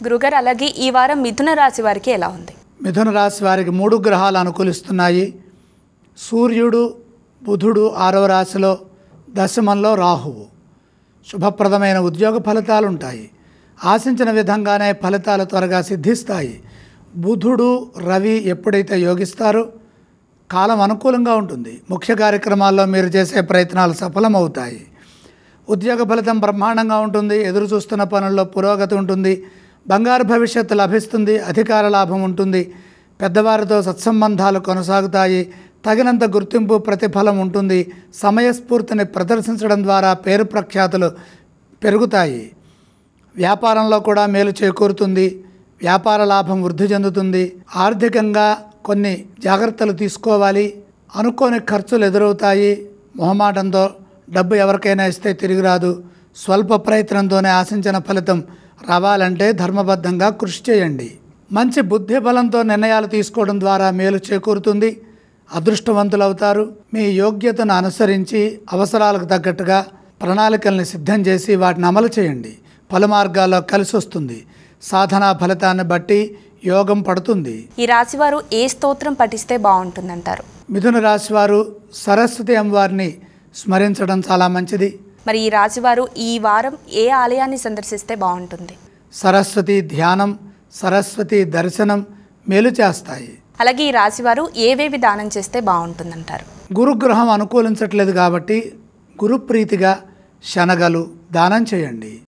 గురుగారు అలాగే ఈ వారం మిథున రాశి వారికి ఎలా ఉంది? మిథున రాశి వారికి 3 గ్రహాలు అనుకూలిస్తున్నాయి. సూర్యుడు, బుధుడు 6వ రాశిలో, దశమంలో రాహువు. శుభప్రదమైన ఉద్యోగ ఫలితాలు ఉంటాయి. ఆశించిన విధంగానే ఫలితాలు త్వరగా సిద్ధిస్తాయి. బుధుడు, రవి ఎప్పుడైతే యోగిస్తారో కాలం అనుకూలంగా ఉంటుంది. ముఖ్య కార్యక్రమాల్లో మీరు చేసే ప్రయత్నాలు సఫలమవుతాయి. ఉద్యోగ ఫలితం బ్రహ్మాండంగా ఉంటుంది. ఎదురు చూస్తున్న పనుల్లో పురోగతి ఉంటుంది. బంగారు భవిష్యత్తు లభిస్తుంది. అధికార లాభం ఉంటుంది. పెద్దవారితో సత్సంబంధాలు కొనసాగుతాయి. తగినంత గుర్తింపు, ప్రతిఫలం ఉంటుంది. సమయస్ఫూర్తిని ప్రదర్శించడం ద్వారా పేరు ప్రఖ్యాతులు పెరుగుతాయి. వ్యాపారంలో కూడా మేలు చేకూరుతుంది. వ్యాపార లాభం వృద్ధి చెందుతుంది. ఆర్థికంగా కొన్ని జాగ్రత్తలు తీసుకోవాలి. అనుకోని ఖర్చులు ఎదురవుతాయి. మొహమాటంతో డబ్బు ఎవరికైనా ఇస్తే తిరిగి రాదు. స్వల్ప ప్రయత్నంతోనే ఆశించిన ఫలితం రావాలంటే ధర్మబద్ధంగా కృషి చేయండి. మంచి బుద్ధి బలంతో నిర్ణయాలు తీసుకోవడం ద్వారా మేలు చేకూరుతుంది. అదృష్టవంతులవుతారు. మీ యోగ్యతను అనుసరించి అవసరాలకు తగ్గట్టుగా ప్రణాళికల్ని సిద్ధం చేసి వాటిని అమలు చేయండి. పలు మార్గాల్లో కలిసి వస్తుంది. సాధనా ఫలితాన్ని బట్టి యోగం పడుతుంది. ఈ రాశివారు ఏ స్తోత్రం పఠిస్తే బాగుంటుందంటారు? మిథున రాశివారు సరస్వతి అమ్మవారిని స్మరించడం చాలా మంచిది. మరి ఈ రాశివారు ఈ వారం ఏ ఆలయాన్ని సందర్శిస్తే బాగుంటుంది? సరస్వతి ధ్యానం, సరస్వతి దర్శనం మేలు చేస్తాయి. అలాగే ఈ రాశివారు ఏవేవి దానం చేస్తే బాగుంటుందంటారు? గురుగ్రహం అనుకూలించట్లేదు కాబట్టి గురుప్రీతిగా శనగలు దానం చేయండి.